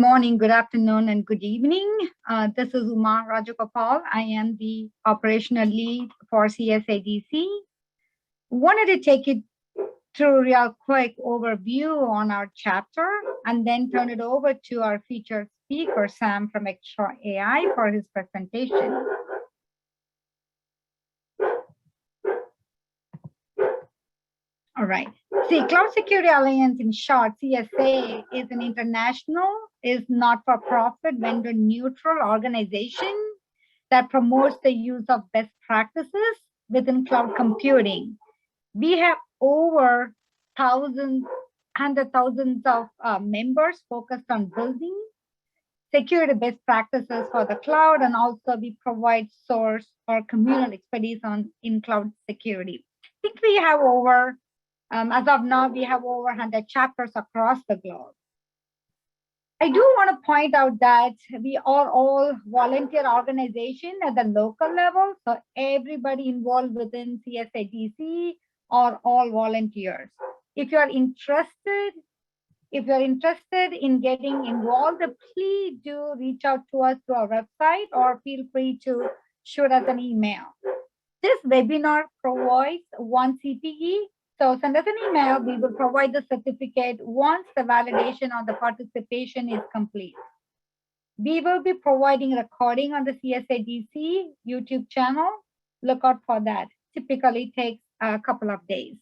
morning, good afternoon, and good evening. This is Uma Rajagopal. I am the operational lead for CSADC. Wanted to take it through a real quick overview on our chapter and then turn it over to our featured speaker, Sam from Vectra AI, for his presentation. All right. See, Cloud Security Alliance, in short, CSA, is an international, is not-for-profit, vendor-neutral organization that promotes the use of best practices within cloud computing. We have over hundreds of thousands of members focused on building security best practices for the cloud, and also we provide source or communal expertise in cloud security. I think we have over as of now, we have over 100 chapters across the globe. I do want to point out that we are all volunteer organizations at the local level. So everybody involved within CSADC are all volunteers. If you're interested in getting involved, please do reach out to us through our website or feel free to shoot us an email. This webinar provides one CPE. So send us an email. We will provide the certificate once the validation on the participation is complete. We will be providing a recording on the CSADC YouTube channel. Look out for that. Typically takes a couple of days.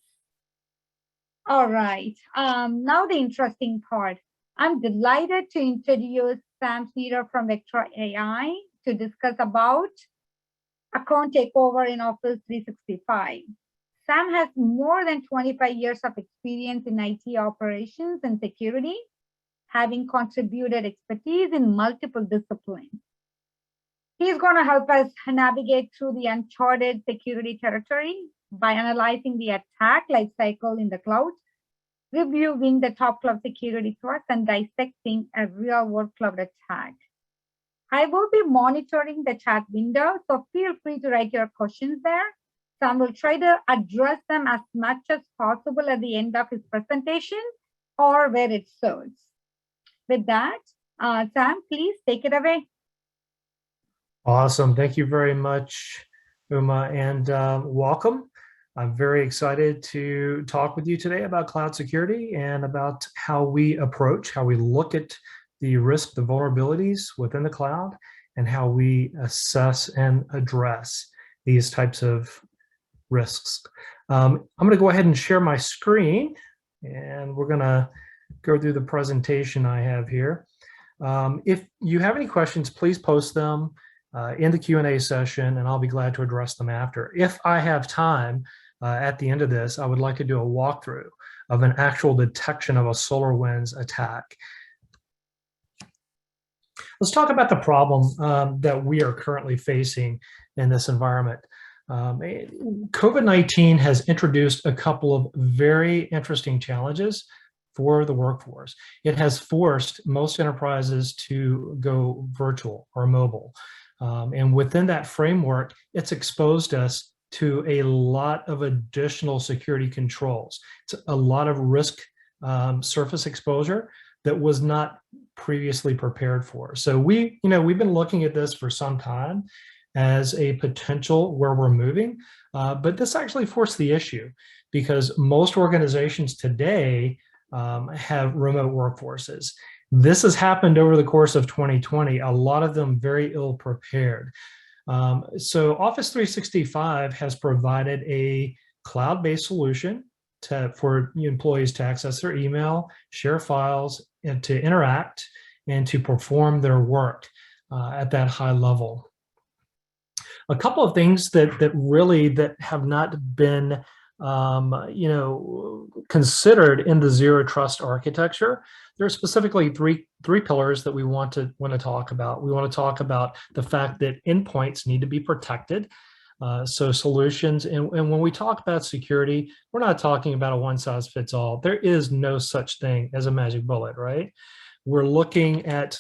All right. Now the interesting part. I'm delighted to introduce Sam Schneider from Vectra AI to discuss about account takeover in Office 365. Sam has more than 25 years of experience in IT operations and security, having contributed expertise in multiple disciplines. He's going to help us navigate through the uncharted security territory by analyzing the attack lifecycle in the cloud, reviewing the top cloud security threats, and dissecting a real-world cloud attack. I will be monitoring the chat window, so feel free to write your questions there. Sam will try to address them as much as possible at the end of his presentation or where it suits. With that, Sam, please take it away. Awesome. Thank you very much, Uma, and welcome. I'm very excited to talk with you today about cloud security and about how we approach, how we look at the risk, the vulnerabilities within the cloud, and how we assess and address these types of risks. I'm going to go ahead and share my screen, and we're going to go through the presentation I have here. If you have any questions, please post them in the Q&A session, and I'll be glad to address them after. If I have time at the end of this, I would like to do a walkthrough of an actual detection of a SolarWinds attack. Let's talk about the problem that we are currently facing in this environment. COVID-19 has introduced a couple of very interesting challenges for the workforce. It has forced most enterprises to go virtual or mobile. And within that framework, it's exposed us to a lot of additional security controls. It's a lot of risk surface exposure that was not previously prepared for. So we've been looking at this for some time as a potential where we're moving, but this actually forced the issue because most organizations today have remote workforces. This has happened over the course of 2020, a lot of them very ill prepared. So Office 365 has provided a cloud-based solution for employees to access their email, share files, and to interact and to perform their work at that high level. A couple of things that have not been considered in the zero trust architecture. There are specifically three pillars that we want to talk about. We want to talk about the fact that endpoints need to be protected. So solutions, and when we talk about security, we're not talking about a one-size-fits-all. There is no such thing as a magic bullet, right? We're looking at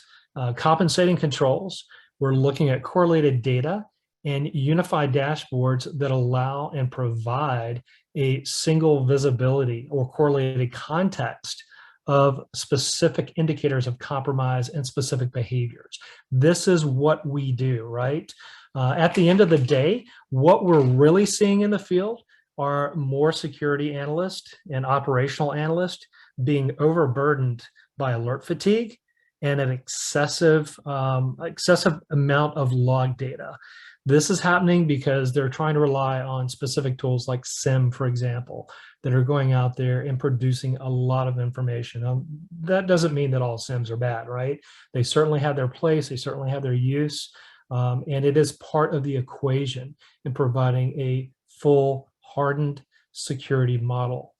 compensating controls. We're looking at correlated data and unified dashboards that allow and provide a single visibility or correlated context of specific indicators of compromise and specific behaviors. This is what we do, right? At the end of the day, what we're really seeing in the field are more security analysts and operational analysts being overburdened by alert fatigue and an excessive amount of log data. This is happening because they're trying to rely on specific tools like SIM, for example, that are going out there and producing a lot of information. That doesn't mean that all SIMs are bad, right? They certainly have their place, they certainly have their use, and it is part of the equation in providing a full hardened security model.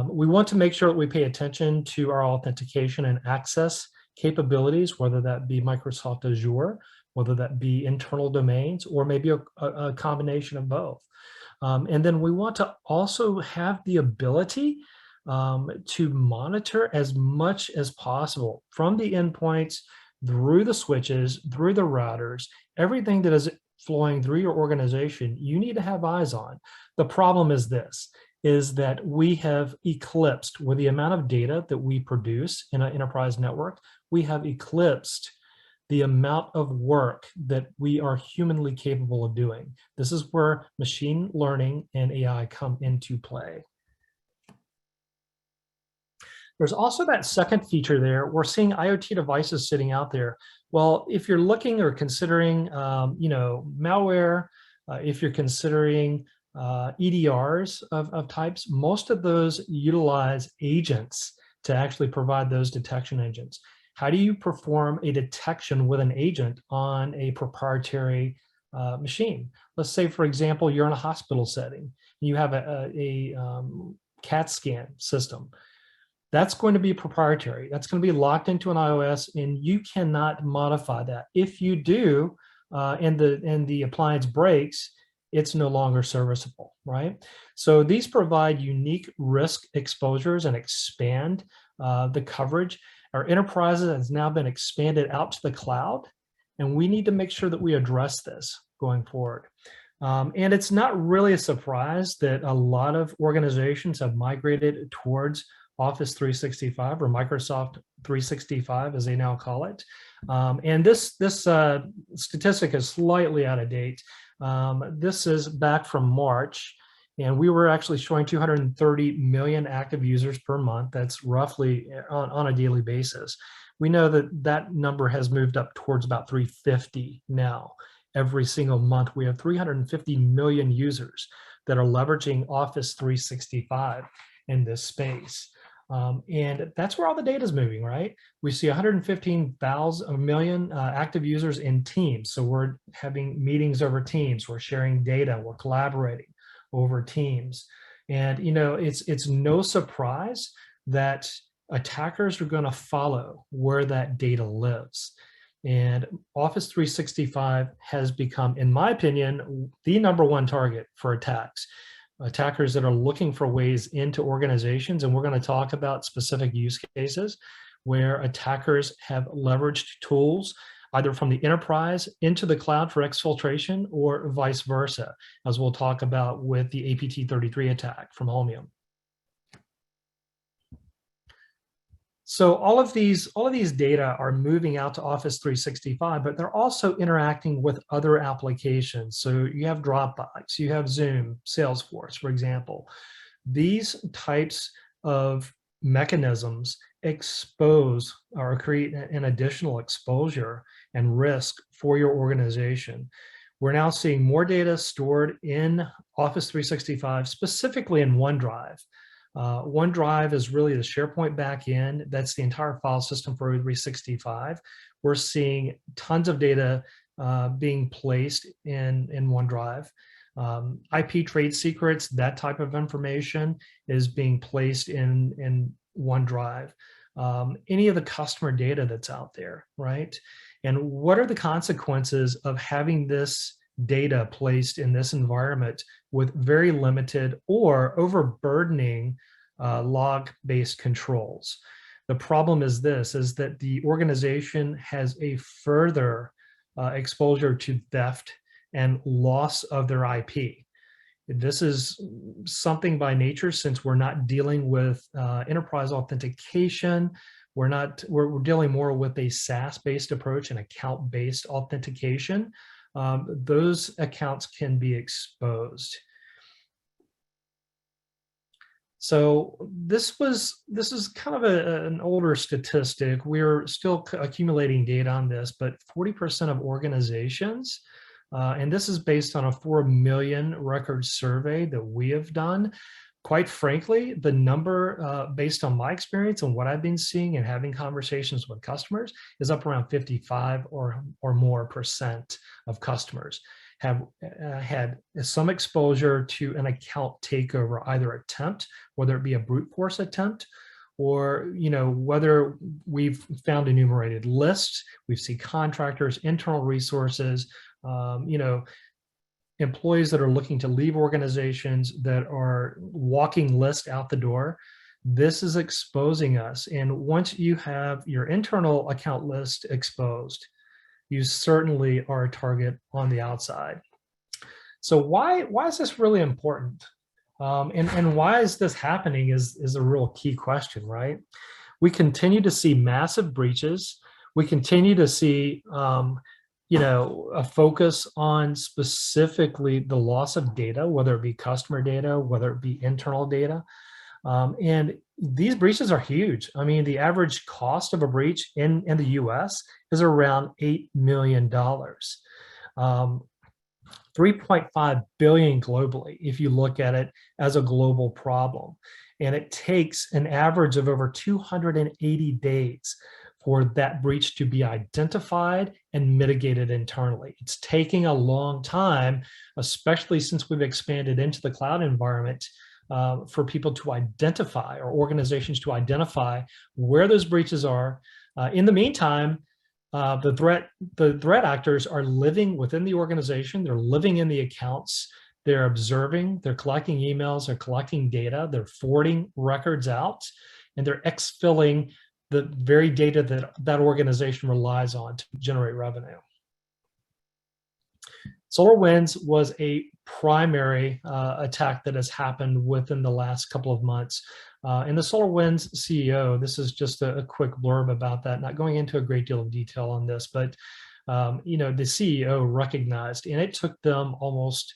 We want to make sure that we pay attention to our authentication and access capabilities, whether that be Microsoft Azure, whether that be internal domains, or maybe a combination of both. And then we want to also have the ability to monitor as much as possible from the endpoints, through the switches, through the routers, everything that is flowing through your organization, you need to have eyes on. The problem is this, is that we have eclipsed, with the amount of data that we produce in an enterprise network, we have eclipsed the amount of work that we are humanly capable of doing. This is where machine learning and AI come into play. There's also that second feature there. We're seeing IoT devices sitting out there. Well, if you're looking or considering, malware, if you're considering EDRs of types, most of those utilize agents to actually provide those detection engines. How do you perform a detection with an agent on a proprietary machine? Let's say, for example, you're in a hospital setting. You have a CAT scan system. That's going to be proprietary. That's going to be locked into an iOS, and you cannot modify that. If you do, and the appliance breaks, it's no longer serviceable, right? So these provide unique risk exposures and expand the coverage. Our enterprise has now been expanded out to the cloud, and we need to make sure that we address this going forward. And it's not really a surprise that a lot of organizations have migrated towards Office 365 or Microsoft 365, as they now call it. And this statistic is slightly out of date. This is back from March, and we were actually showing 230 million active users per month. That's roughly on a daily basis. We know that that number has moved up towards about 350 now. Every single month, we have 350 million users that are leveraging Office 365 in this space. And that's where all the data is moving, right? We see 115 million active users in Teams. So we're having meetings over Teams, we're sharing data, we're collaborating over Teams. And it's no surprise that attackers are going to follow where that data lives. And Office 365 has become, in my opinion, the #1 target for attacks. Attackers that are looking for ways into organizations, and we're going to talk about specific use cases where attackers have leveraged tools either from the enterprise into the cloud for exfiltration or vice versa, as we'll talk about with the Apt-33 attack from Holmium. So all of these data are moving out to Office 365, but they're also interacting with other applications. So you have Dropbox, you have Zoom, Salesforce, for example. These types of mechanisms expose or create an additional exposure and risk for your organization. We're now seeing more data stored in Office 365, specifically in OneDrive. OneDrive is really the SharePoint backend. That's the entire file system for 365. We're seeing tons of data being placed in OneDrive. IP trade secrets, that type of information is being placed in OneDrive. Any of the customer data that's out there, right? And what are the consequences of having this data placed in this environment with very limited or overburdening log-based controls? The problem is this, is that the organization has a further exposure to theft and loss of their IP. This is something by nature, since we're not dealing with enterprise authentication. We're dealing more with a SaaS-based approach and account-based authentication. Those accounts can be exposed. So this is kind of an older statistic. We're still accumulating data on this, but 40% of organizations, and this is based on a 4 million record survey that we have done. Quite frankly, the number, based on my experience and what I've been seeing and having conversations with customers, is up around 55 or more percent of customers have had some exposure to an account takeover, either attempt, whether it be a brute force attempt, or whether we've found enumerated lists, we've seen contractors, internal resources, employees that are looking to leave organizations that are walking list out the door. This is exposing us. And once you have your internal account list exposed, you certainly are a target on the outside. So why is this really important? And why is this happening is a real key question, right? We continue to see massive breaches. We continue to see a focus on specifically the loss of data, whether it be customer data, whether it be internal data. And these breaches are huge. I mean, the average cost of a breach in the US is around $8 million. 3.5 billion globally, if you look at it as a global problem. And it takes an average of over 280 days for that breach to be identified and mitigated internally. It's taking a long time, especially since we've expanded into the cloud environment, for people to identify, or organizations to identify, where those breaches are. In the meantime, the threat actors are living within the organization. They're living in the accounts. They're observing. They're collecting emails. They're collecting data. They're forwarding records out, and they're exfilling the very data that that organization relies on to generate revenue. SolarWinds was a primary attack that has happened within the last couple of months. And the SolarWinds CEO, this is just a quick blurb about that, not going into a great deal of detail on this, but the CEO recognized, and it took them almost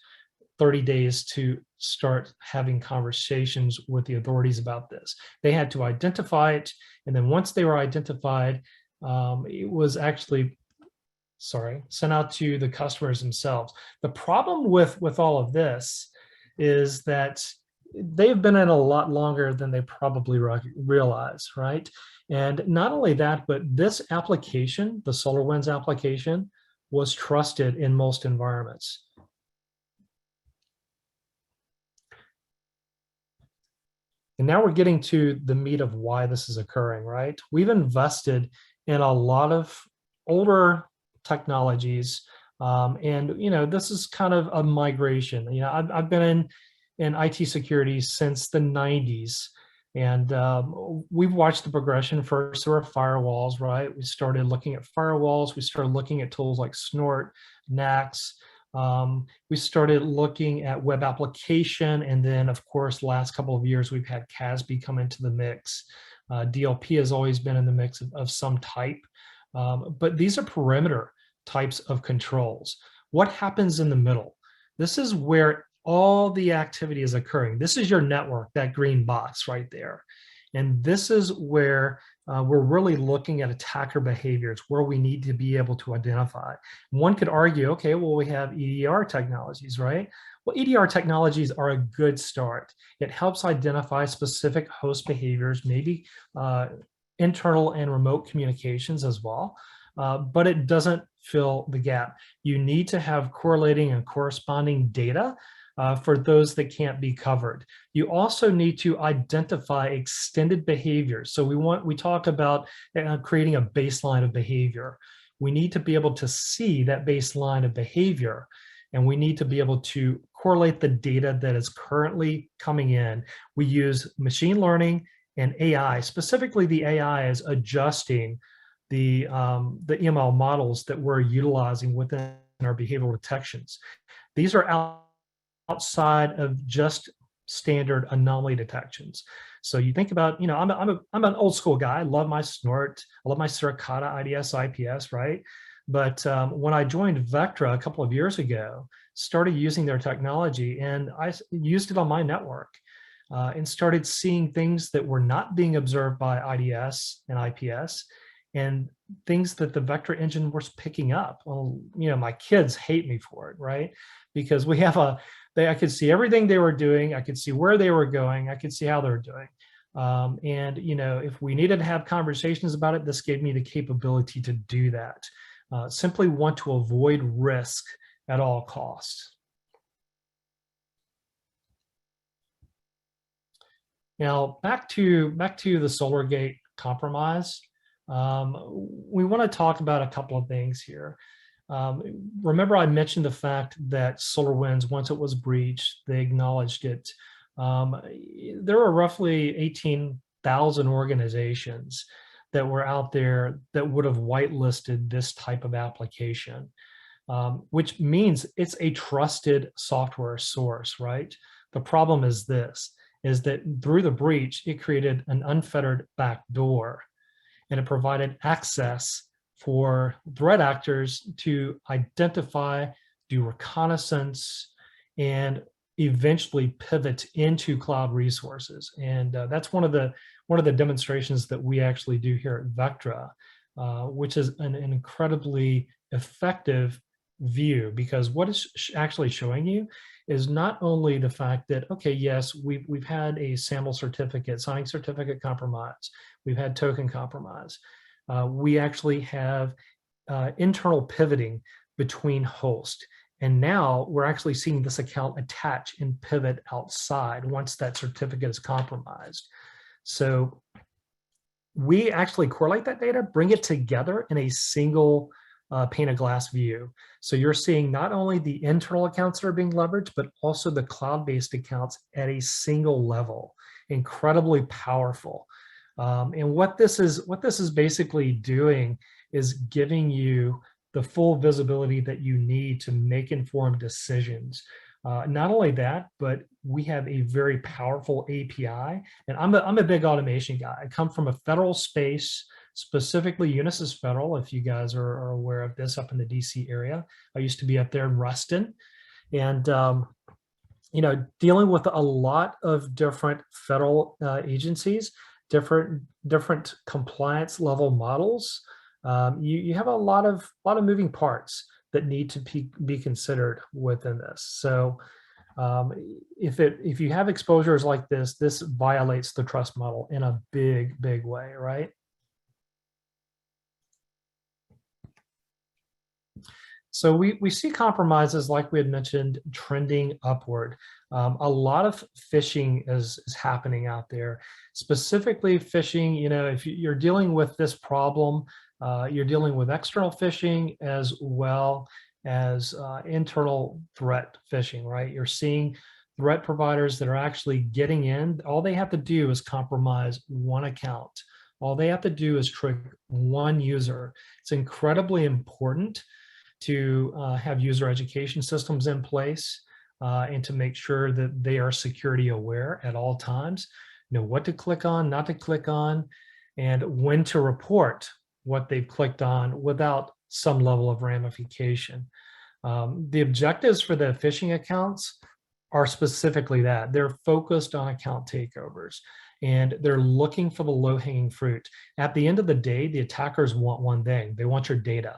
30 days to start having conversations with the authorities about this. They had to identify it, and then once they were identified, it was actually sent out to the customers themselves. The problem with all of this is that they've been in a lot longer than they probably realize, right? And not only that, but this application, the SolarWinds application, was trusted in most environments. And now we're getting to the meat of why this is occurring, right? We've invested in a lot of older technologies, and this is kind of a migration. I've been in IT security since the 90s, and we've watched the progression. First there were firewalls, right? We started looking at firewalls. We started looking at tools like Snort, Nax. We started looking at web application, and then of course last couple of years we've had CASB come into the mix. DLP has always been in the mix of some type. But these are perimeter types of controls. What happens in the middle? This is where all the activity is occurring. This is your network, that green box right there. And this is where we're really looking at attacker behaviors, where we need to be able to identify. One could argue, okay, well, we have EDR technologies, right? Well, EDR technologies are a good start. It helps identify specific host behaviors, maybe internal and remote communications as well, but it doesn't fill the gap. You need to have correlating and corresponding data for those that can't be covered. You also need to identify extended behaviors. So we talk about creating a baseline of behavior. We need to be able to see that baseline of behavior, and we need to be able to correlate the data that is currently coming in. We use machine learning and AI. Specifically, the AI is adjusting the ML models that we're utilizing within our behavioral detections. These are outside of just standard anomaly detections. So you think about, I'm an old school guy. I love my Snort. I love my Suricata IDS IPS, right? But when I joined Vectra a couple of years ago, started using their technology, and I used it on my network and started seeing things that were not being observed by IDS and IPS, and things that the Vectra engine was picking up. Well, my kids hate me for it, right? Because we have I could see everything they were doing. I could see where they were going. I could see how they're doing. And if we needed to have conversations about it, this gave me the capability to do that. Simply want to avoid risk at all costs. Now, back to the SolarGate compromise. We want to talk about a couple of things here. Remember, I mentioned the fact that SolarWinds, once it was breached, they acknowledged it. There were roughly 18,000 organizations that were out there that would have whitelisted this type of application, which means it's a trusted software source, right? The problem is that through the breach, it created an unfettered backdoor, and it provided access for threat actors to identify, do reconnaissance, and eventually pivot into cloud resources. And that's one of the demonstrations that we actually do here at Vectra, which is an incredibly effective view, because what it's actually showing you is not only the fact that, okay, yes, we've had a SAML certificate, signing certificate compromise, we've had token compromise, we actually have internal pivoting between hosts. And now we're actually seeing this account attach and pivot outside once that certificate is compromised. So we actually correlate that data, bring it together in a single pane of glass view. So you're seeing not only the internal accounts that are being leveraged, but also the cloud-based accounts at a single level. Incredibly powerful. And what this is basically doing is giving you the full visibility that you need to make informed decisions. Not only that, but we have a very powerful API. And I'm a big automation guy. I come from a federal space, specifically Unisys Federal, if you guys are aware of this, up in the DC area. I used to be up there in Ruston. And dealing with a lot of different federal agencies, different compliance level models. You have a lot of moving parts that need to be considered within this. So if you have exposures like this violates the trust model in a big way, right? So we see compromises, like we had mentioned, trending upward. A lot of phishing is happening out there. Specifically phishing, if you're dealing with this problem, you're dealing with external phishing as well as internal threat phishing, right? You're seeing threat providers that are actually getting in. All they have to do is compromise one account. All they have to do is trick one user. It's incredibly important to have user education systems in place and to make sure that they are security aware at all times, know what to click on, not to click on, and when to report what they've clicked on without some level of ramification. The objectives for the phishing accounts are specifically that. They're focused on account takeovers, and they're looking for the low-hanging fruit. At the end of the day, the attackers want one thing. They want your data.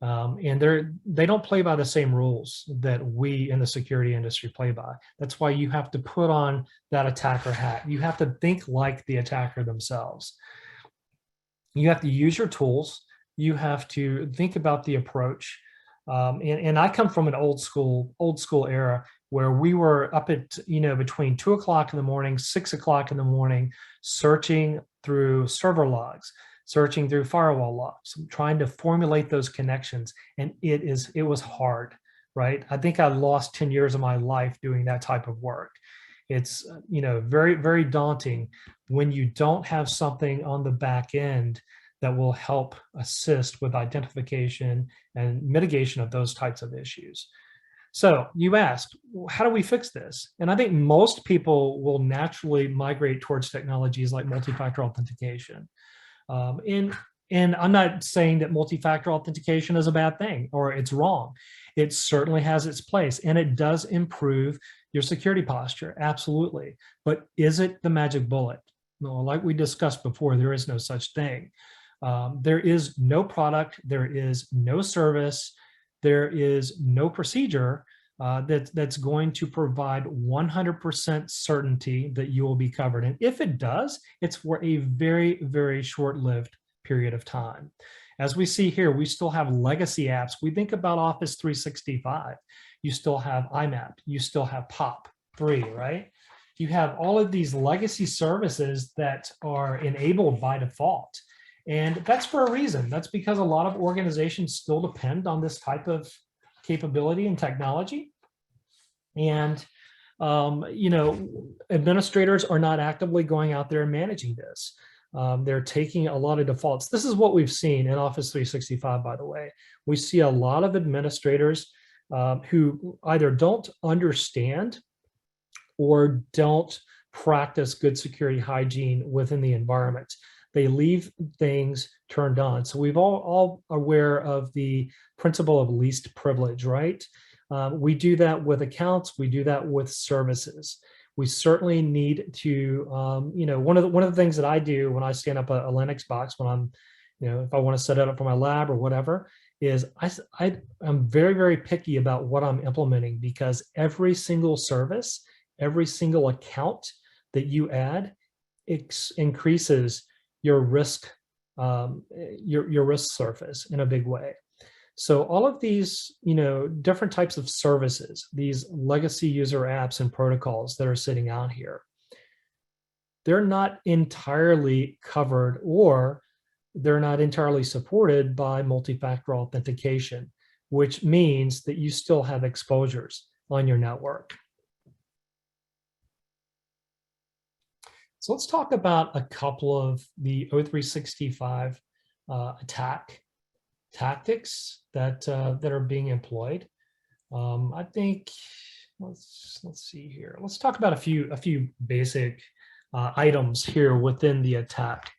And they don't play by the same rules that we in the security industry play by. That's why you have to put on that attacker hat. You have to think like the attacker themselves. You have to use your tools. You have to think about the approach. And I come from an old school era where we were up at, between 2 o'clock in the morning, 6 o'clock in the morning, searching through server logs, searching through firewall logs, trying to formulate those connections. And it was hard, right? I think I lost 10 years of my life doing that type of work. It's, very, very daunting when you don't have something on the back end that will help assist with identification and mitigation of those types of issues. So you asked, how do we fix this? And I think most people will naturally migrate towards technologies like multi-factor authentication. Um, and, and I'm not saying that multi-factor authentication is a bad thing or it's wrong. It certainly has its place and it does improve your security posture, absolutely. But is it the magic bullet? No, like we discussed before, there is no such thing. There is no product, there is no service, there is no procedure that's going to provide 100% certainty that you will be covered. And if it does, it's for a very, very short-lived period of time. As we see here, we still have legacy apps. We think about Office 365. You still have IMAP. You still have POP3, right? You have all of these legacy services that are enabled by default. And that's for a reason. That's because a lot of organizations still depend on this type of capability and technology. And, you know, administrators are not actively going out there and managing this. They're taking a lot of defaults. This is what we've seen in Office 365, by the way. We see a lot of administrators who either don't understand or don't practice good security hygiene within the environment. They leave things turned on. So we've all aware of the principle of least privilege, right? We do that with accounts. We do that with services. We certainly need to, you know, one of the things that I do when I stand up a Linux box, when I'm, you know, if I want to set it up for my lab or whatever, is I'm very, very picky about what I'm implementing, because every single service, every single account that you add, increases your risk, your risk surface in a big way. So all of these, you know, different types of services, these legacy user apps and protocols that are sitting out here, they're not entirely covered, or they're not entirely supported by multi-factor authentication, which means that you still have exposures on your network. So let's talk about a couple of the O365 attack tactics that are being employed. I think let's see here. Let's talk about a few basic items here within the attack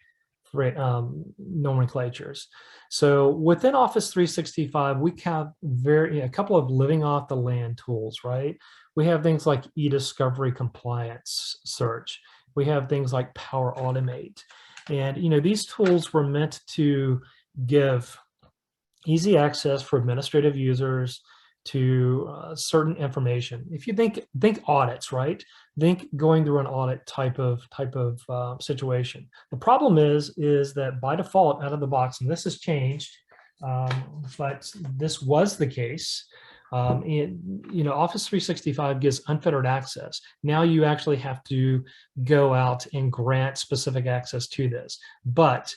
nomenclatures. So within Office 365, we have a couple of living off the land tools, right? We have things like e-discovery compliance search. We have things like Power Automate. And, you know, these tools were meant to give easy access for administrative users to certain information. If you think audits, right? Think going through an audit type of situation. The problem is that by default, out of the box, and this has changed, but this was the case. You know, Office 365 gives unfettered access. Now you actually have to go out and grant specific access to this. But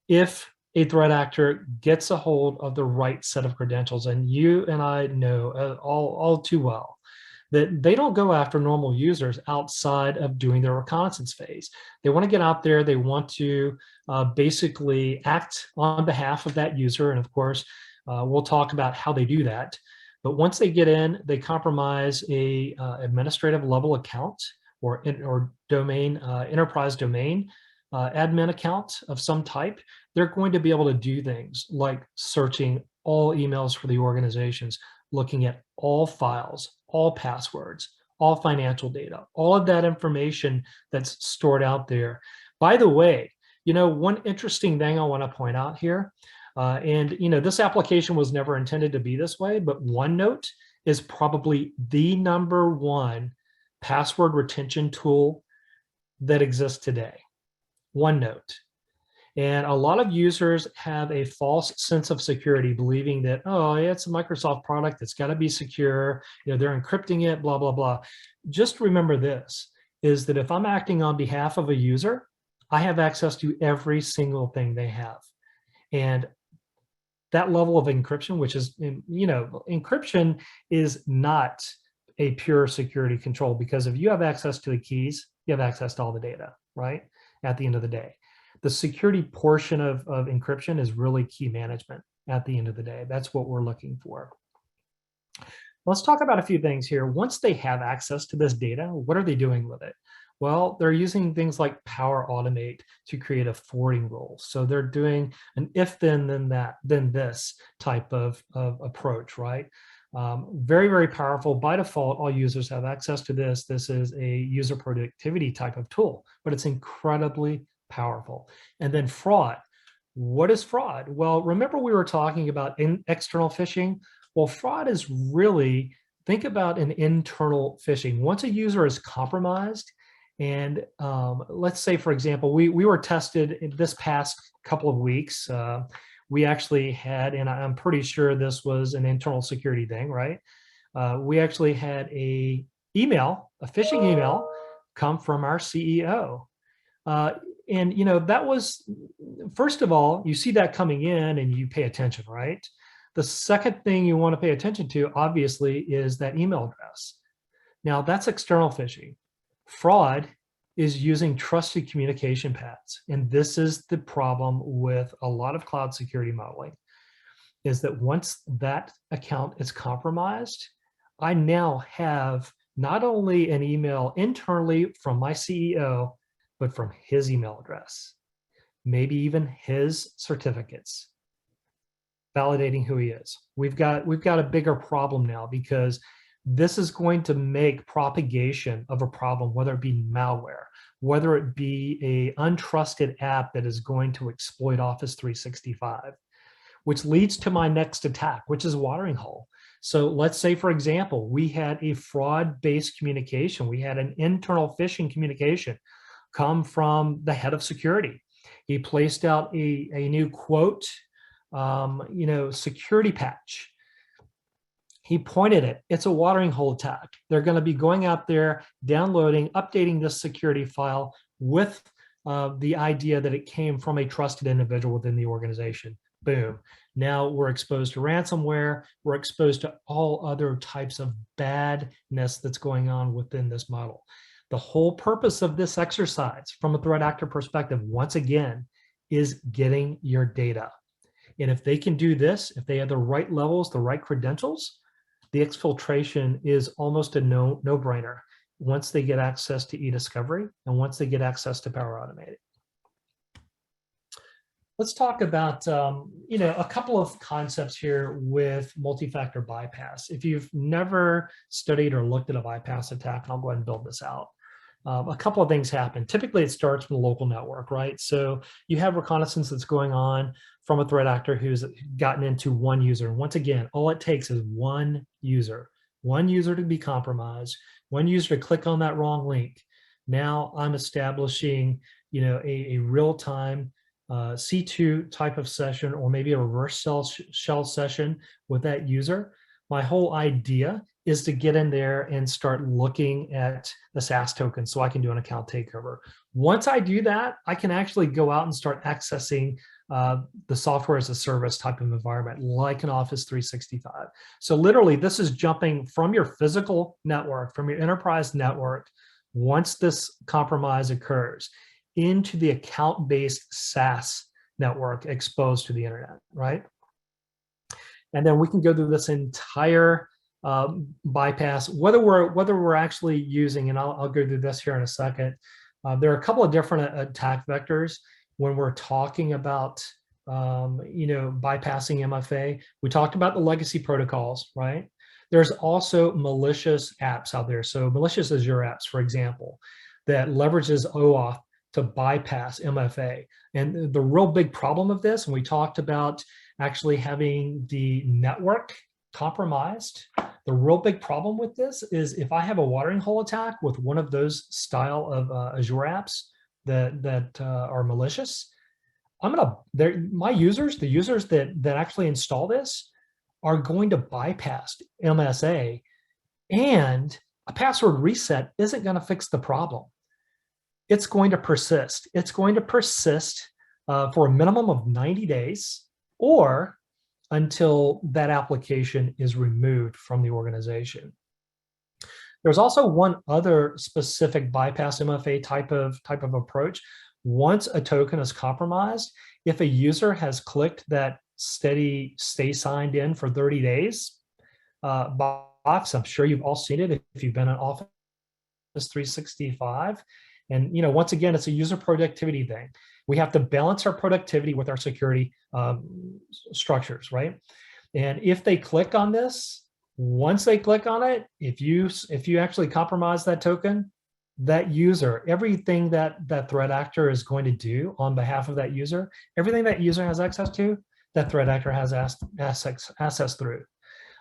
if a threat actor gets a hold of the right set of credentials, and you and I know all too well that they don't go after normal users outside of doing their reconnaissance phase. They want to get out there. They want to basically act on behalf of that user. And of course, we'll talk about how they do that. But once they get in, they compromise a administrative level account or domain, enterprise domain admin account of some type. They're going to be able to do things like searching all emails for the organizations, looking at all files, all passwords, all financial data, all of that information that's stored out there. By the way, you know, one interesting thing I want to point out here, and, you know, this application was never intended to be this way, but OneNote is probably the #1 password retention tool that exists today. OneNote. And a lot of users have a false sense of security, believing that, oh, yeah, it's a Microsoft product, it's got to be secure, you know, they're encrypting it, blah, blah, blah. Just remember this, is that if I'm acting on behalf of a user, I have access to every single thing they have. And that level of encryption, which is, you know, encryption is not a pure security control, because if you have access to the keys, you have access to all the data, right? At the end of the day. The security portion of encryption is really key management at the end of the day. That's what we're looking for. Let's talk about a few things here. Once they have access to this data, what are they doing with it? Well, they're using things like Power Automate to create a forwarding rule. So they're doing an if then that, then this type of approach, right? Very, very powerful. By default, all users have access to this. This is a user productivity type of tool, but it's incredibly powerful. And then fraud. What is fraud? Well, remember we were talking about external phishing? Well, fraud is really, think about an internal phishing. Once a user is compromised, and let's say, for example, we were tested in this past couple of weeks. We actually had, and I'm pretty sure this was an internal security thing, right? We actually had a phishing email come from our CEO. And that was, first of all, you see that coming in and you pay attention, right? The second thing you want to pay attention to, obviously, is that email address. Now, that's external phishing. Fraud is using trusted communication paths. And this is the problem with a lot of cloud security modeling, is that once that account is compromised, I now have not only an email internally from my CEO, but from his email address, maybe even his certificates, validating who he is. We've got a bigger problem now, because this is going to make propagation of a problem, whether it be malware, whether it be a untrusted app that is going to exploit Office 365, which leads to my next attack, which is watering hole. So let's say, for example, we had a fraud-based communication. We had an internal phishing communication come from the head of security. He placed out a new quote, security patch. He pointed it. It's a watering hole attack. They're going to be going out there, downloading, updating this security file with the idea that it came from a trusted individual within the organization. Boom. Now we're exposed to ransomware. We're exposed to all other types of badness that's going on within this model. The whole purpose of this exercise, from a threat actor perspective, once again, is getting your data. And if they can do this, if they have the right levels, the right credentials, the exfiltration is almost a no-brainer once they get access to e-discovery and once they get access to Power Automate. Let's talk about a couple of concepts here with multi-factor bypass. If you've never studied or looked at a bypass attack, I'll go ahead and build this out. A couple of things happen. Typically, it starts from the local network, right? So you have reconnaissance that's going on from a threat actor who's gotten into one user. And once again, all it takes is one user to be compromised, one user to click on that wrong link. Now I'm establishing, a real-time C2 type of session, or maybe a reverse shell session with that user. My whole idea is to get in there and start looking at the SaaS token so I can do an account takeover. Once I do that, I can actually go out and start accessing the software as a service type of environment, like an Office 365. So literally, this is jumping from your physical network, from your enterprise network, once this compromise occurs, into the account-based SaaS network exposed to the internet, right? And then we can go through this entire bypass, whether we're actually using, and I'll go through this here in a second. There are a couple of different attack vectors when we're talking about bypassing MFA. We talked about the legacy protocols, right? There's also malicious apps out there. So malicious Azure apps, for example, that leverages OAuth to bypass MFA. And the real big problem of this, and we talked about actually having the network compromised. The real big problem with this is if I have a watering hole attack with one of those style of Azure apps that are malicious, my users, the users that actually install this, are going to bypass MSA, and a password reset isn't going to fix the problem. It's going to persist. It's going to persist for a minimum of 90 days, or until that application is removed from the organization. There's also one other specific bypass MFA type of approach. Once a token is compromised, if a user has clicked that stay signed in for 30 days I'm sure you've all seen it if you've been on Office 365. And once again, it's a user productivity thing. We have to balance our productivity with our security structures, right? And if they click on this, once they click on it, if you actually compromise that token, that user, everything that threat actor is going to do on behalf of that user, everything that user has access to, that threat actor has access through.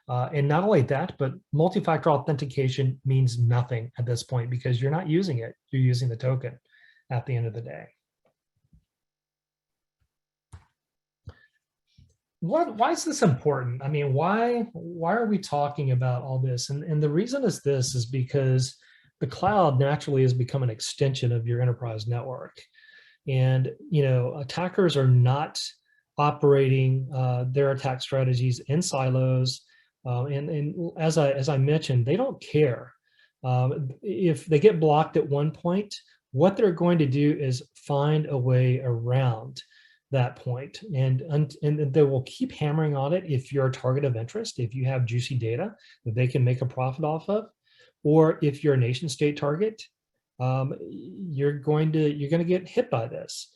And not only that, but multi-factor authentication means nothing at this point because you're not using it, you're using the token at the end of the day. Why is this important? I mean, why are we talking about all this? And the reason is because the cloud naturally has become an extension of your enterprise network. And attackers are not operating their attack strategies in silos. And as I mentioned, they don't care. If they get blocked at one point, what they're going to do is find a way around that point. And they will keep hammering on it if you're a target of interest, if you have juicy data that they can make a profit off of, or if you're a nation state target, you're going to get hit by this.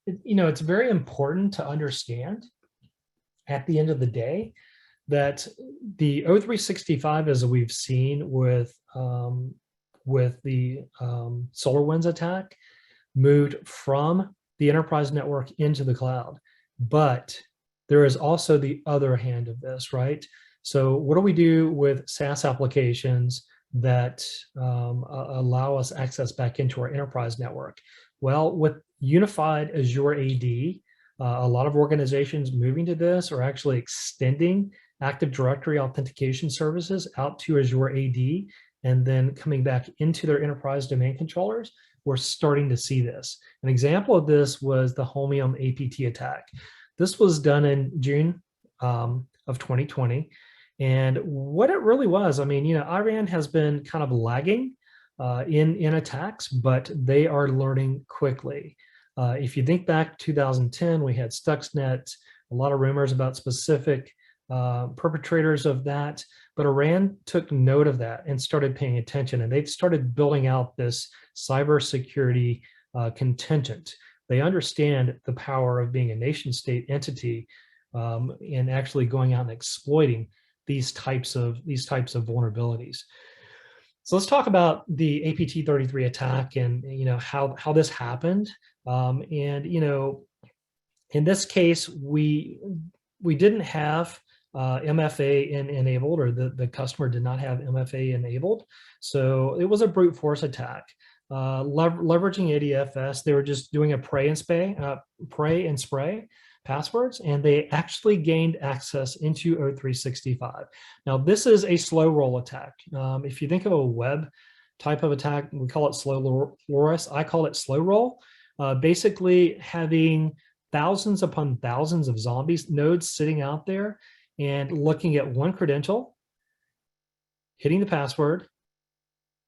It's very important to understand at the end of the day that the O365, as we've seen with the SolarWinds attack, moved from the enterprise network into the cloud. But there is also the other hand of this, right? So what do we do with SaaS applications that allow us access back into our enterprise network? Well, with unified Azure AD, a lot of organizations moving to this are actually extending Active Directory authentication services out to Azure AD and then coming back into their enterprise domain controllers. We're starting to see this. An example of this was the Homium APT attack. This was done in June of 2020. And what it really was, I mean, Iran has been kind of lagging in attacks, but they are learning quickly. If you think back to 2010, we had Stuxnet, a lot of rumors about specific perpetrators of that, but Iran took note of that and started paying attention, and they've started building out this cybersecurity contingent. They understand the power of being a nation state entity and actually going out and exploiting these types of vulnerabilities. So let's talk about the Apt-33 attack and how this happened. In this case, we didn't have MFA enabled, or the customer did not have MFA enabled. So it was a brute force attack. Leveraging ADFS, they were just doing a pray and spray passwords, and they actually gained access into O365. Now, this is a slow roll attack. If you think of a web type of attack, we call it slow loris. I call it slow roll. Basically having thousands upon thousands of zombies nodes sitting out there and looking at one credential, hitting the password,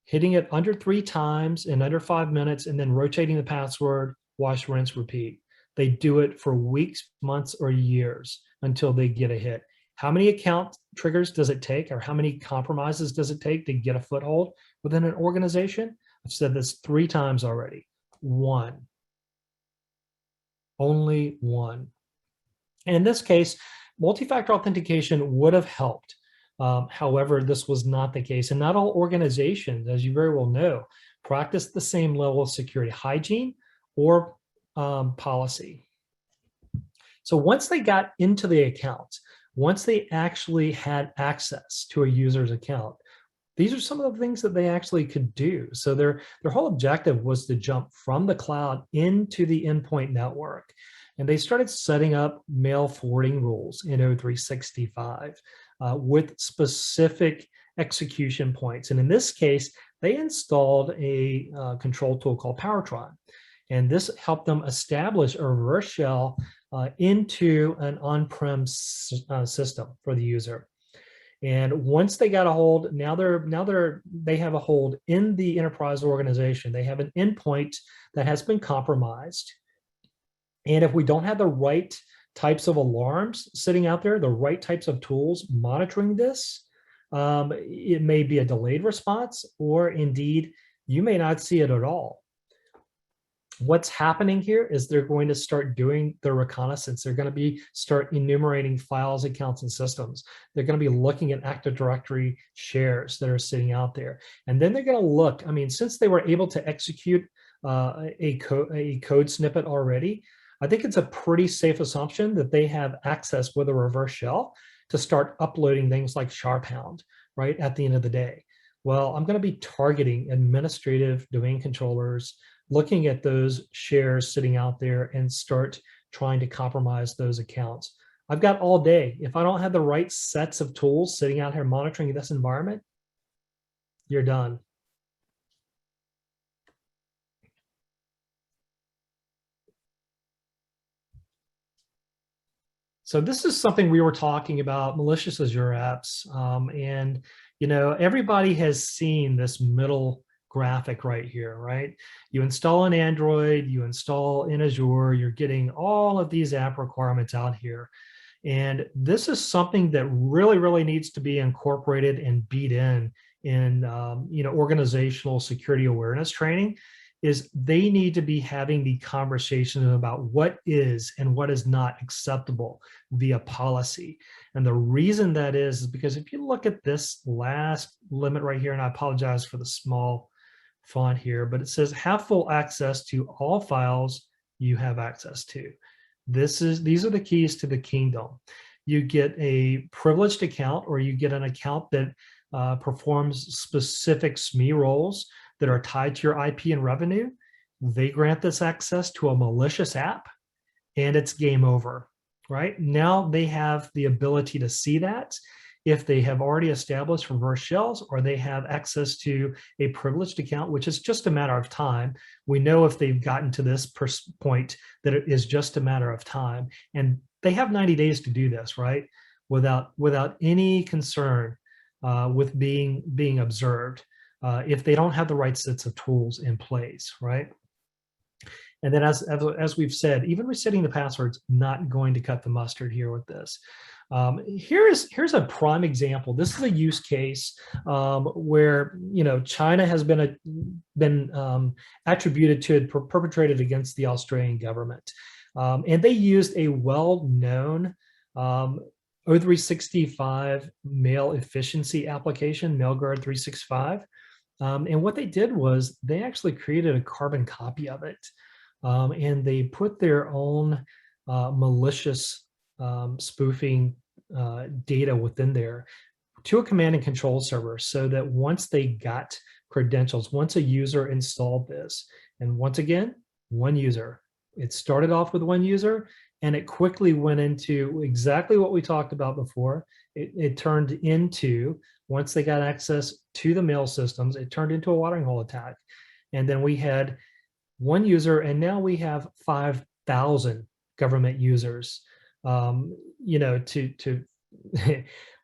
hitting it under 3 times in under 5 minutes, and then rotating the password, wash, rinse, repeat. They do it for weeks, months, or years until they get a hit. How many account triggers does it take, or how many compromises does it take to get a foothold within an organization? I've said this 3 times already. 1. Only 1. And in this case, multi-factor authentication would have helped. However, this was not the case. And not all organizations, as you very well know, practice the same level of security hygiene or policy. So once they got into the account, once they actually had access to a user's account, these are some of the things that they actually could do. So their whole objective was to jump from the cloud into the endpoint network. And they started setting up mail forwarding rules in O365 with specific execution points. And in this case, they installed a control tool called Powertron. And this helped them establish a reverse shell into an on-prem system for the user. And once they got a hold, now they have a hold in the enterprise organization. They have an endpoint that has been compromised. And if we don't have the right types of alarms sitting out there, the right types of tools monitoring this, it may be a delayed response, or indeed, you may not see it at all. What's happening here is they're going to start doing the reconnaissance. They're going to start enumerating files, accounts, and systems. They're going to be looking at Active Directory shares that are sitting out there. And then they're going to look, I mean, since they were able to execute a code snippet already, I think it's a pretty safe assumption that they have access with a reverse shell to start uploading things like Sharphound, right, at the end of the day. Well, I'm going to be targeting administrative domain controllers, looking at those shares sitting out there and start trying to compromise those accounts. I've got all day. If I don't have the right sets of tools sitting out here monitoring this environment, you're done. So this is something we were talking about, malicious Azure apps. And, you know, everybody has seen this middle graphic right here, right? You install an Android, you install in Azure, you're getting all of these app requirements out here. And this is something that really, really needs to be incorporated and beat in you know, organizational security awareness training. Is they need to be having the conversation about what is and what is not acceptable via policy. And the reason that is because if you look at this last limit right here, and I apologize for the small font here, but it says have full access to all files you have access to. These are the keys to the kingdom. You get a privileged account, or you get an account that performs specific SME roles that are tied to your IP and revenue. They grant this access to a malicious app, and it's game over, right? Now they have the ability to see that if they have already established reverse shells, or they have access to a privileged account, which is just a matter of time. We know if they've gotten to this point that it is just a matter of time, and they have 90 days to do this, right? Without any concern with being observed. If they don't have the right sets of tools in place, right? And then as we've said, even resetting the password's not going to cut the mustard here with this. Here's a prime example. This is a use case where, you know, China has been attributed to perpetrated against the Australian government. And they used a well-known O365 mail efficiency application, MailGuard 365. And what they did was they actually created a carbon copy of it. And they put their own malicious spoofing data within there to a command and control server, so that once they got credentials, once a user installed this, and once again, one user, it started off with one user, and it quickly went into exactly what we talked about before. It turned into, once they got access to the mail systems, it turned into a watering hole attack. And then we had one user, and now we have 5,000 government users. You know,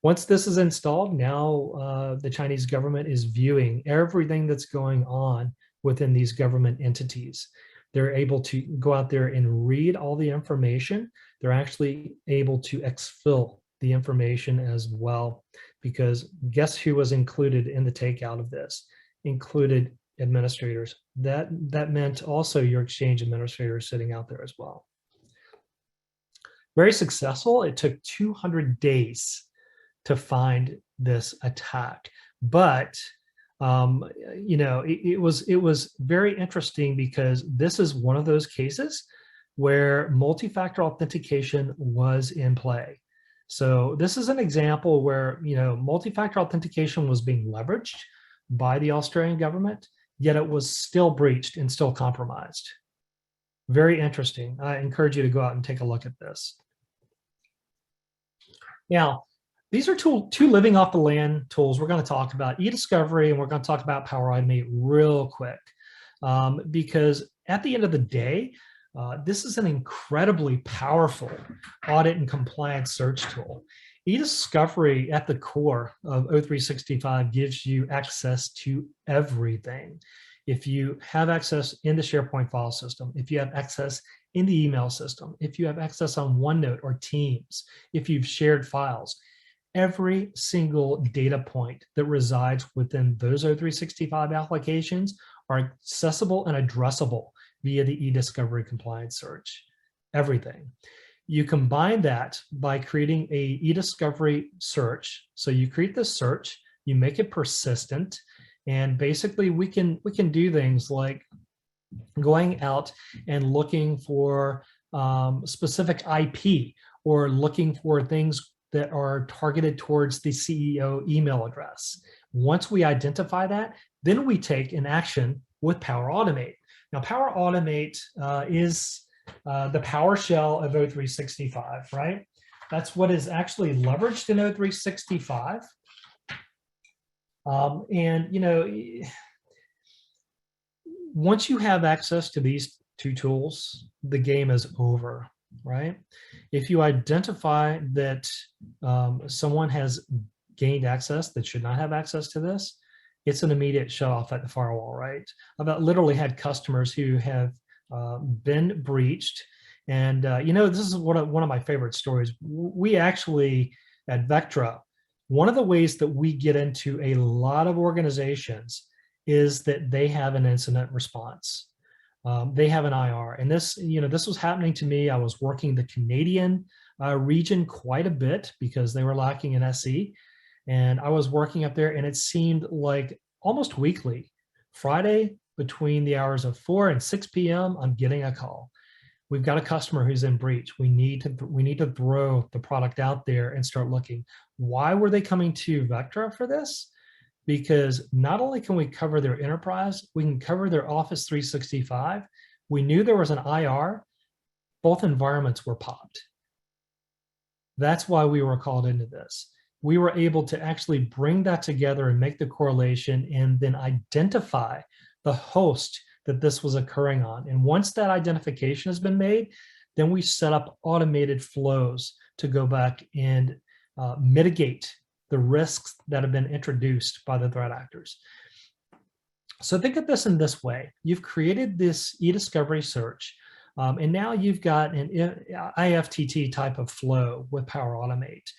once this is installed, now the Chinese government is viewing everything that's going on within these government entities. They're able to go out there and read all the information. They're actually able to exfil the information as well, because guess who was included in the takeout of this? Included administrators. That meant also your Exchange administrators sitting out there as well. Very successful. It took 200 days to find this attack, but you know, it was very interesting, because this is one of those cases where multi-factor authentication was in play. So this is an example where, you know, multi-factor authentication was being leveraged by the Australian government, yet it was still breached and still compromised. Very interesting. I encourage you to go out and take a look at this. Now, these are two living off the land tools we're going to talk about, eDiscovery, and we're going to talk about Power Automate real quick, because at the end of the day, this is an incredibly powerful audit and compliance search tool. eDiscovery at the core of O365 gives you access to everything. If you have access in the SharePoint file system, if you have access in the email system, if you have access on OneNote or Teams, if you've shared files, every single data point that resides within those O365 applications are accessible and addressable via the e-discovery compliance search. Everything. You combine that by creating a e-discovery search. So you create this search, you make it persistent, and basically we can do things like going out and looking for specific IP, or looking for things that are targeted towards the CEO email address. Once we identify that, then we take an action with Power Automate. Now, Power Automate is the PowerShell of O365, right? That's what is actually leveraged in O365. And, you know, once you have access to these two tools, the game is over, right? If you identify that someone has gained access that should not have access to this, it's an immediate shut off at the firewall, right? I've literally had customers who have been breached. And, you know, this is one of my favorite stories. We actually, at Vectra, one of the ways that we get into a lot of organizations is that they have an incident response. They have an IR. And this, you know, this was happening to me. I was working the Canadian region quite a bit because they were lacking in SE. And I was working up there, and it seemed like almost weekly, Friday between the hours of 4 and 6 p.m., I'm getting a call. We've got a customer who's in breach. We need to throw the product out there and start looking. Why were they coming to Vectra for this? Because not only can we cover their enterprise, we can cover their Office 365. We knew there was an IR. Both environments were popped. That's why we were called into this. We were able to actually bring that together and make the correlation, and then identify the host that this was occurring on. And once that identification has been made, then we set up automated flows to go back and mitigate the risks that have been introduced by the threat actors. So think of this in this way. You've created this e-discovery search, and now you've got an IFTT type of flow with Power Automate.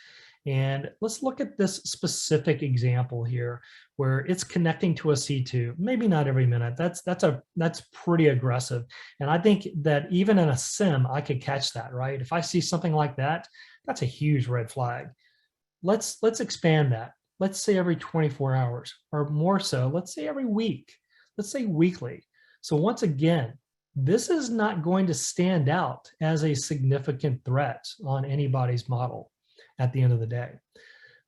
And let's look at this specific example here where it's connecting to a C2, maybe not every minute. That's pretty aggressive. And I think that even in a SIM, I could catch that, right? If I see something like that, that's a huge red flag. Let's expand that. Let's say every 24 hours, or more so, let's say every week, let's say weekly. So once again, this is not going to stand out as a significant threat on anybody's model at the end of the day.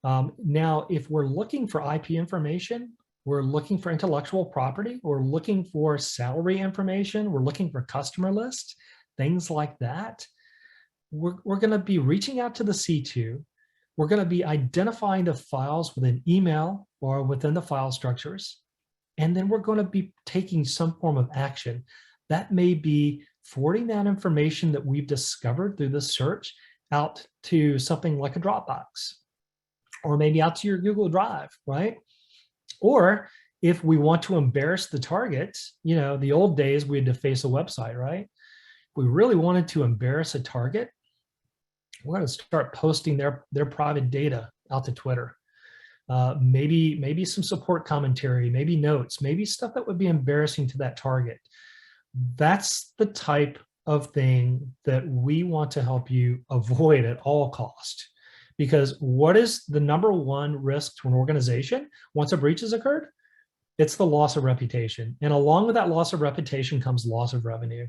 Now, if we're looking for IP information, we're looking for intellectual property, we're looking for salary information, we're looking for customer lists, things like that, we're going to be reaching out to the C2. We're going to be identifying the files within email or within the file structures. And then we're going to be taking some form of action. That may be forwarding that information that we've discovered through the search out to something like a Dropbox, or maybe out to your Google Drive, right? Or if we want to embarrass the target, you know, the old days we had to face a website, right? If we really wanted to embarrass a target, we're going to start posting their private data out to Twitter. Maybe some support commentary, maybe notes, maybe stuff that would be embarrassing to that target. That's the type of thing that we want to help you avoid at all cost. Because what is the number one risk to an organization once a breach has occurred? It's the loss of reputation. And along with that loss of reputation comes loss of revenue.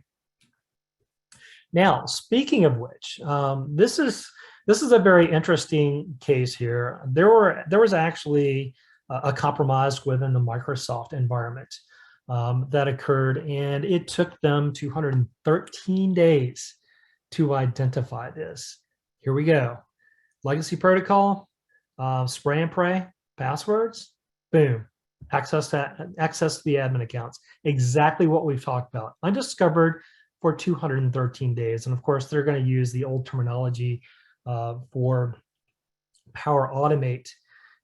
Now, speaking of which, this is a very interesting case here. There was actually a compromise within the Microsoft environment that occurred, and it took them 213 days to identify this. Here we go. Legacy protocol, spray and pray, passwords, boom, access to the admin accounts. Exactly what we've talked about. Undiscovered for 213 days. And of course, they're going to use the old terminology for Power Automate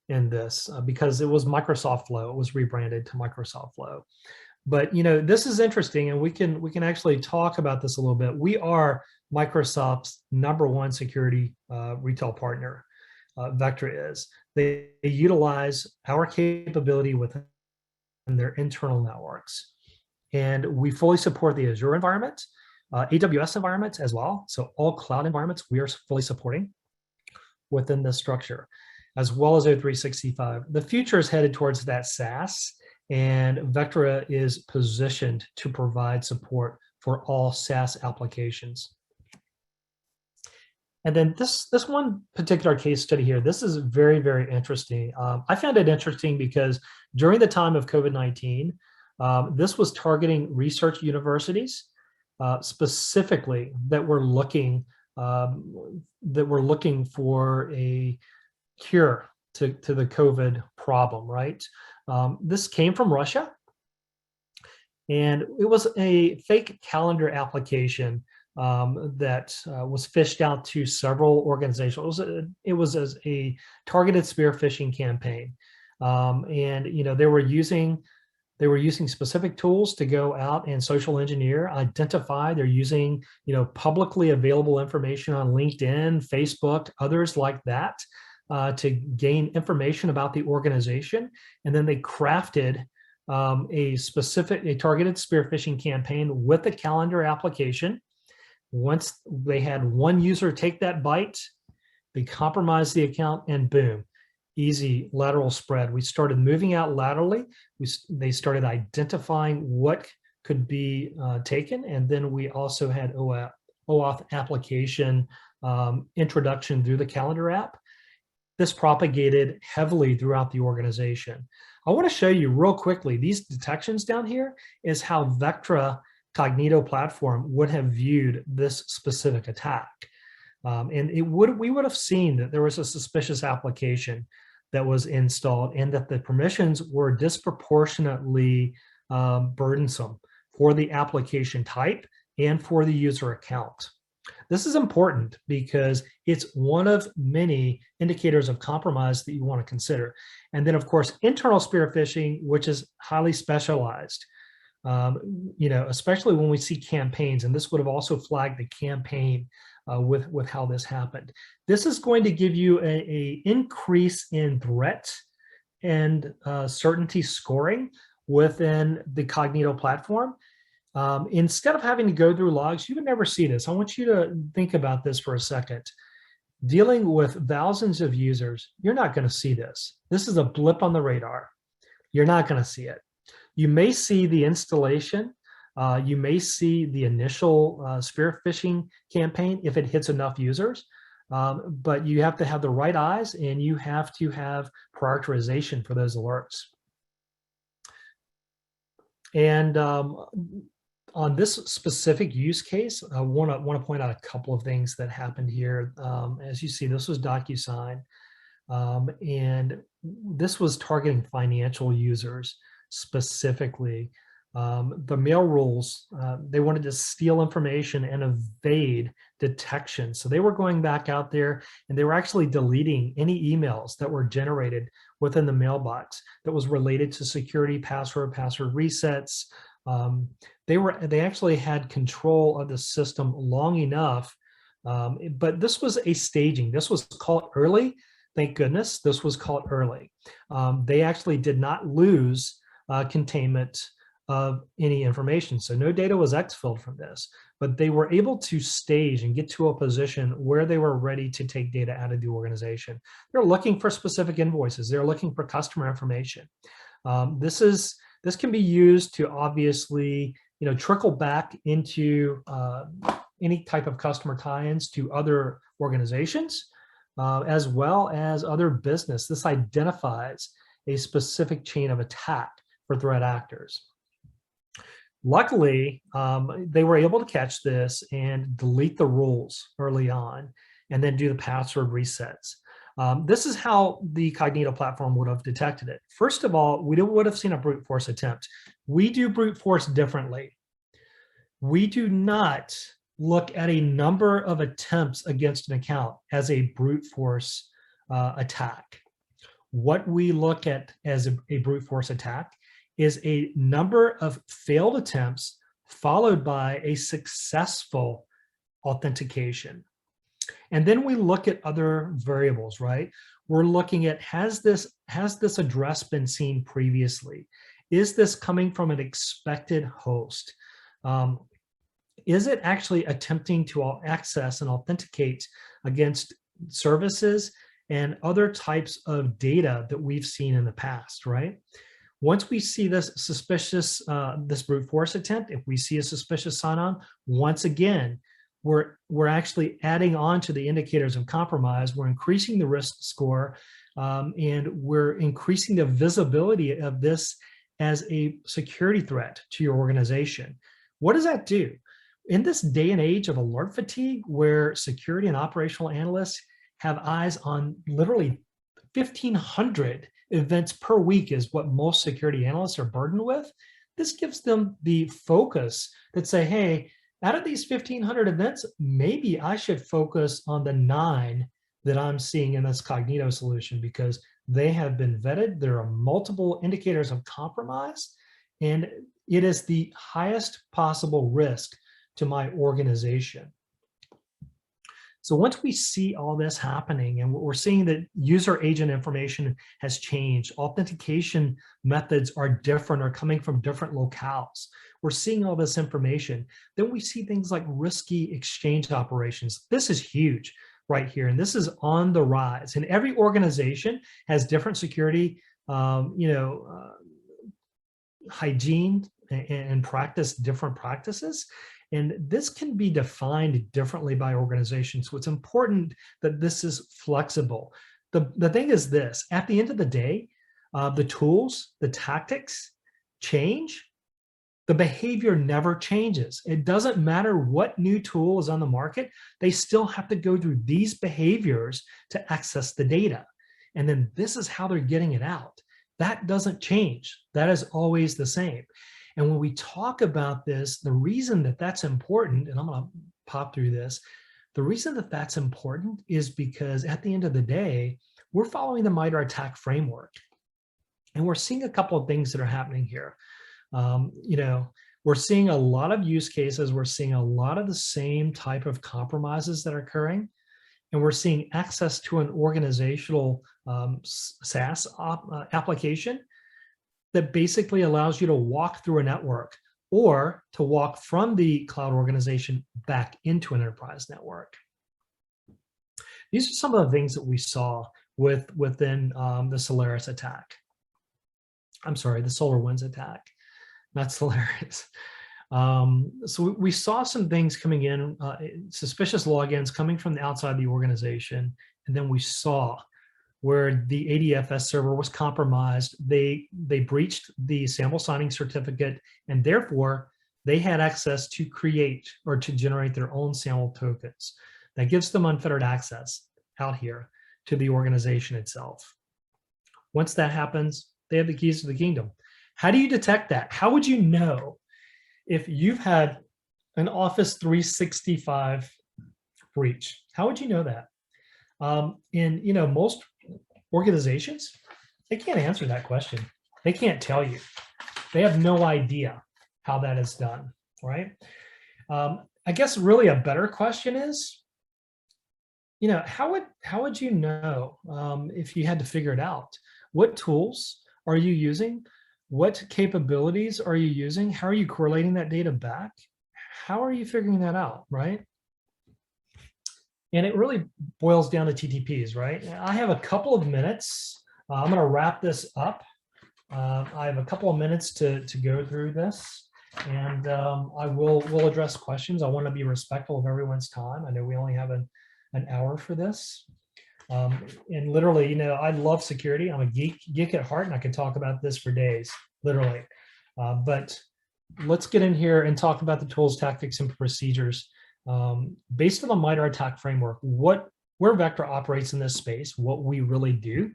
in this because it was Microsoft Flow. It was rebranded to Microsoft Flow. But this is interesting, and we can actually talk about this a little bit. We are Microsoft's #1 security retail partner. Vectra is. They utilize our capability within their internal networks, and we fully support the Azure environment, AWS environments as well. So all cloud environments we are fully supporting within this structure, as well as O365. The future is headed towards that SaaS, and Vectra is positioned to provide support for all SaaS applications. And then this one particular case study here, this is very, very interesting. I found it interesting because during the time of COVID-19, this was targeting research universities, specifically that were looking for a cure to the COVID problem, right? This came from Russia, and it was a fake calendar application that was fished out to several organizations. It was as a targeted spear phishing campaign, and they were using specific tools to go out and social engineer, identify. They're using publicly available information on LinkedIn, Facebook, others like that to gain information about the organization, and then they crafted a targeted spear phishing campaign with a calendar application. Once they had one user take that bite, they compromised the account, and boom, easy lateral spread. We started moving out laterally. They started identifying what could be taken, and then we also had OAuth application introduction through the calendar app. This propagated heavily throughout the organization. I want to show you real quickly, these detections down here is how Vectra Cognito platform would have viewed this specific attack. And we would have seen that there was a suspicious application that was installed and that the permissions were disproportionately burdensome for the application type and for the user account. This is important because it's one of many indicators of compromise that you want to consider. And then, of course, internal spear phishing, which is highly specialized. Especially when we see campaigns, and this would have also flagged the campaign with how this happened. This is going to give you a increase in threat and certainty scoring within the Cognito platform. Instead of having to go through logs, you would never see this. I want you to think about this for a second. Dealing with thousands of users, you're not going to see this. This is a blip on the radar. You're not going to see it. You may see the installation. You may see the initial spear phishing campaign if it hits enough users, but you have to have the right eyes, and you have to have prioritization for those alerts. And on this specific use case, I want to point out a couple of things that happened here. As you see, this was DocuSign, and this was targeting financial users specifically. The mail rules, they wanted to steal information and evade detection. So they were going back out there and they were actually deleting any emails that were generated within the mailbox that was related to security, password resets. They actually had control of the system long enough, but this was a staging. This was caught early. Thank goodness this was caught early. They actually did not lose containment of any information. So no data was exfilled from this, but they were able to stage and get to a position where they were ready to take data out of the organization. They're looking for specific invoices. They're looking for customer information. This can be used to obviously, trickle back into any type of customer tie-ins to other organizations, as well as other business. This identifies a specific chain of attack for threat actors. Luckily, they were able to catch this and delete the rules early on and then do the password resets. This is how the Cognito platform would have detected it. First of all, we would have seen a brute force attempt. We do brute force differently. We do not look at a number of attempts against an account as a brute force attack. What we look at as a brute force attack is a number of failed attempts followed by a successful authentication. And then we look at other variables, right? We're looking at, has this address been seen previously? Is this coming from an expected host? Is it actually attempting to access and authenticate against services and other types of data that we've seen in the past, right? Once we see this suspicious, this brute force attempt, if we see a suspicious sign-on, once again, we're actually adding on to the indicators of compromise. We're increasing the risk score, and we're increasing the visibility of this as a security threat to your organization. What does that do? In this day and age of alert fatigue, where security and operational analysts have eyes on literally 1,500 events per week is what most security analysts are burdened with, this gives them the focus that say, hey, out of these 1,500 events, maybe I should focus on the 9 that I'm seeing in this Cognito solution because they have been vetted. There are multiple indicators of compromise, and it is the highest possible risk to my organization. So once we see all this happening and we're seeing that user agent information has changed, authentication methods are different or coming from different locales, we're seeing all this information, then we see things like risky exchange operations. This is huge right here, and this is on the rise. And every organization has different security, hygiene and practice different practices. And this can be defined differently by organizations. So it's important that this is flexible. The thing is this, at the end of the day, the tools, the tactics change. The behavior never changes. It doesn't matter what new tool is on the market. They still have to go through these behaviors to access the data. And then this is how they're getting it out. That doesn't change. That is always the same. And when we talk about this, the reason that that's important, and I'm going to pop through this, the reason that that's important is because at the end of the day, we're following the MITRE ATT&CK framework. And we're seeing a couple of things that are happening here. We're seeing a lot of use cases. We're seeing a lot of the same type of compromises that are occurring. And we're seeing access to an organizational SaaS application that basically allows you to walk through a network or to walk from the cloud organization back into an enterprise network. These are some of the things that we saw within the Solaris attack. I'm sorry, the SolarWinds attack, not Solaris. So we saw some things coming in, suspicious logins coming from outside the organization, and then we saw where the ADFS server was compromised. They breached the sample signing certificate, and therefore they had access to create or to generate their own sample tokens. That gives them unfettered access out here to the organization itself. Once that happens, they have the keys to the kingdom. How do you detect that? How would you know if you've had an Office 365 breach? How would you know that? Most organizations, they can't answer that question. They can't tell you. They have no idea how that is done, right? I guess really a better question is, how would you know if you had to figure it out? What tools are you using? What capabilities are you using? How are you correlating that data back? How are you figuring that out, right? And it really boils down to TTPs, right? I have a couple of minutes. I'm going to wrap this up. I have a couple of minutes to go through this, and we'll address questions. I want to be respectful of everyone's time. I know we only have an hour for this. And literally, I love security. I'm a geek at heart, and I could talk about this for days, literally. But let's get in here and talk about the tools, tactics, and procedures. Based on the MITRE ATT&CK framework, where Vectra operates in this space, what we really do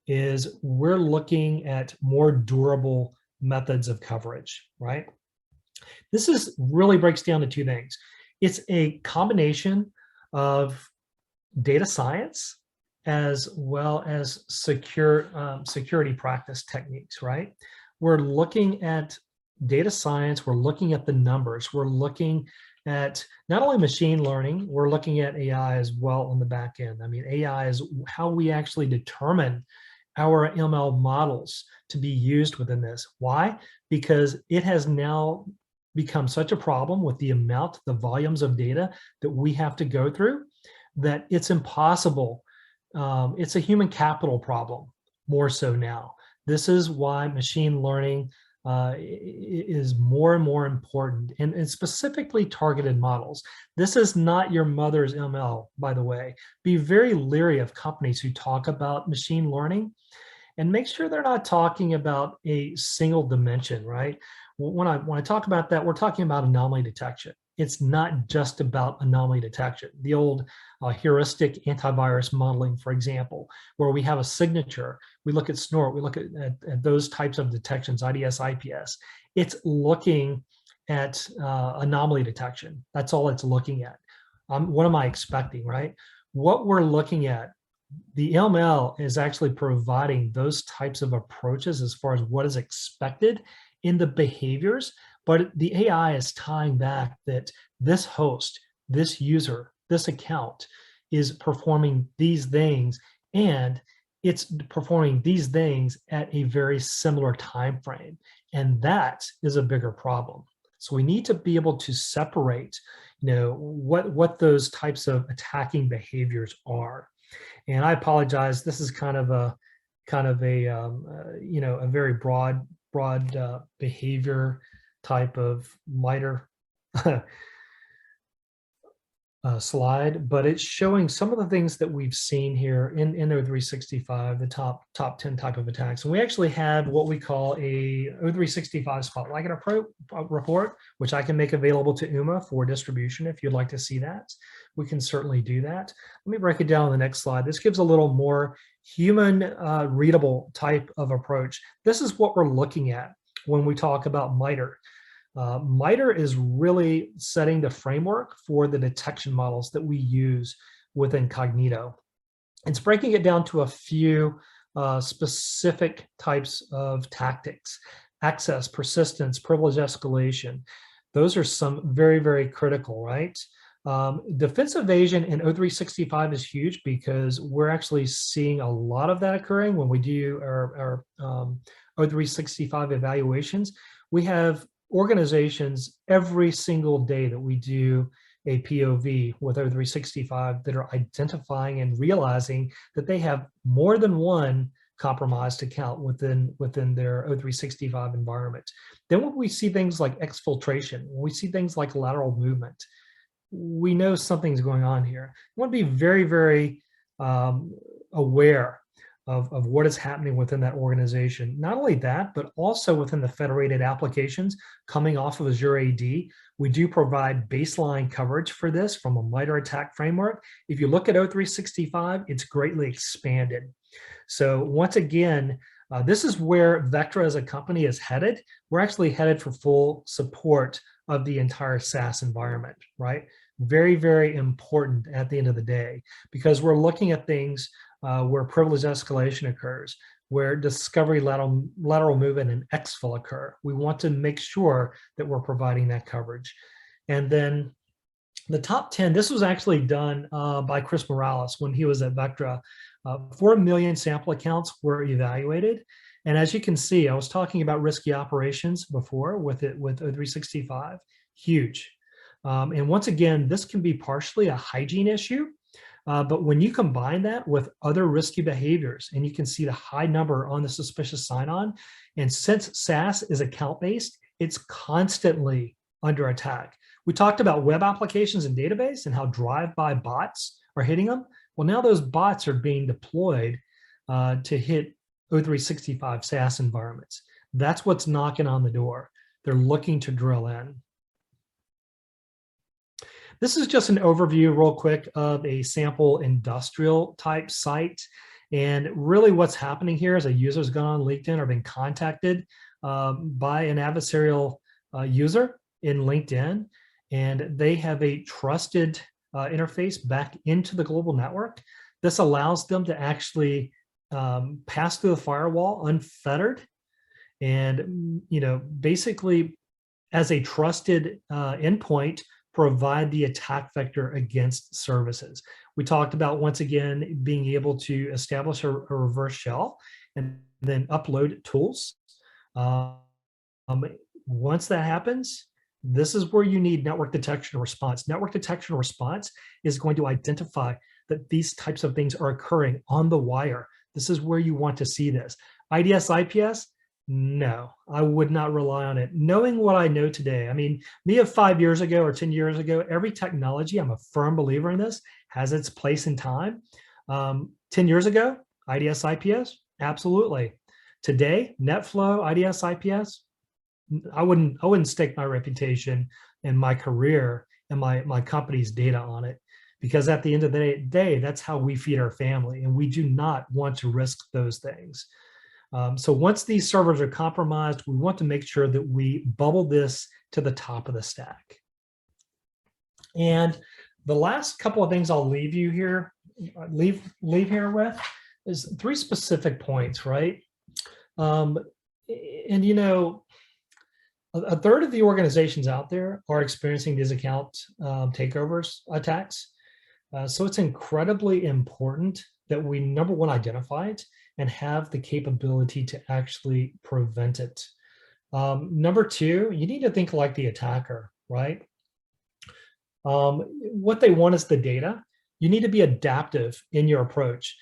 is we're looking at more durable methods of coverage, right? This really breaks down to two things. It's a combination of data science as well as security practice techniques, right? we're looking at data science, we're looking at the numbers, we're looking at not only machine learning, we're looking at AI as well on the back end. I mean, AI is how we actually determine our ML models to be used within this. Why? Because it has now become such a problem with the amount, the volumes of data that we have to go through, that it's impossible. It's a human capital problem more so now. This is why machine learning is more and more important, and specifically targeted models. This is not your mother's ML, by the way. Be very leery of companies who talk about machine learning, and make sure they're not talking about a single dimension, right? When I talk about that, we're talking about anomaly detection. It's not just about anomaly detection. The old heuristic antivirus modeling, for example, where we have a signature, we look at snort, we look at those types of detections, IDS, IPS. It's looking at anomaly detection. That's all it's looking at. What am I expecting, right? What we're looking at, the ML is actually providing those types of approaches as far as what is expected in the behaviors, but the AI is tying back that this host, this user, this account is performing these things, and it's performing these things at a very similar time frame, and that is a bigger problem. So we need to be able to separate, what those types of attacking behaviors are. And I apologize. This is kind of a a very broad behavior type of MITRE slide, but it's showing some of the things that we've seen here in O365, the top 10 type of attacks. And we actually have what we call a O365 Spotlight report, which I can make available to UMA for distribution. If you'd like to see that, we can certainly do that. Let me break it down on the next slide. This gives a little more human readable type of approach. This is what we're looking at when we talk about MITRE. MITRE is really setting the framework for the detection models that we use within Cognito. It's breaking it down to a few specific types of tactics: access, persistence, privilege escalation. Those are some very, very critical, right? Defense evasion in O365 is huge because we're actually seeing a lot of that occurring when we do our O365 evaluations. We have organizations every single day that we do a POV with O365 that are identifying and realizing that they have more than one compromised account within their O365 environment. Then when we see things like exfiltration, when we see things like lateral movement, we know something's going on here. We want to be very, very aware of what is happening within that organization. Not only that, but also within the federated applications coming off of Azure AD. We do provide baseline coverage for this from a MITRE attack framework. If you look at O365, it's greatly expanded. So once again, this is where Vectra as a company is headed. We're actually headed for full support of the entire SaaS environment, right? Very, very important at the end of the day, because we're looking at things where privilege escalation occurs, where discovery lateral movement and exfil occur. We want to make sure that we're providing that coverage. And then the top 10, this was actually done by Chris Morales when he was at Vectra. 4 million sample accounts were evaluated. And as you can see, I was talking about risky operations before with O365, huge. And once again, this can be partially a hygiene issue. But when you combine that with other risky behaviors, and you can see the high number on the suspicious sign-on, and since SaaS is account-based, it's constantly under attack. We talked about web applications and database and how drive-by bots are hitting them. Well, now those bots are being deployed to hit O365 SaaS environments. That's what's knocking on the door. They're looking to drill in. This is just an overview real quick of a sample industrial type site. And really what's happening here is a user's gone on LinkedIn or been contacted by an adversarial user in LinkedIn, and they have a trusted interface back into the global network. This allows them to actually pass through the firewall unfettered And, basically as a trusted endpoint, provide the attack vector against services. We talked about, once again, being able to establish a reverse shell and then upload tools. Once that happens, this is where you need network detection and response. Network detection and response is going to identify that these types of things are occurring on the wire. This is where you want to see this. IDS, IPS, no, I would not rely on it. Knowing what I know today, I mean, me of 5 years ago or 10 years ago, every technology, I'm a firm believer in this, has its place in time. 10 years ago, IDS, IPS, absolutely. Today, NetFlow, IDS, IPS, I wouldn't stake my reputation and my career and my company's data on it, because at the end of the day, that's how we feed our family, and we do not want to risk those things. So once these servers are compromised, we want to make sure that we bubble this to the top of the stack. And the last couple of things I'll leave you here, leave here with, is 3 specific points, right? And a third of the organizations out there are experiencing these account takeovers attacks. So it's incredibly important that we, number one, identify it and have the capability to actually prevent it. Number 2, you need to think like the attacker, right? What they want is the data. You need to be adaptive in your approach.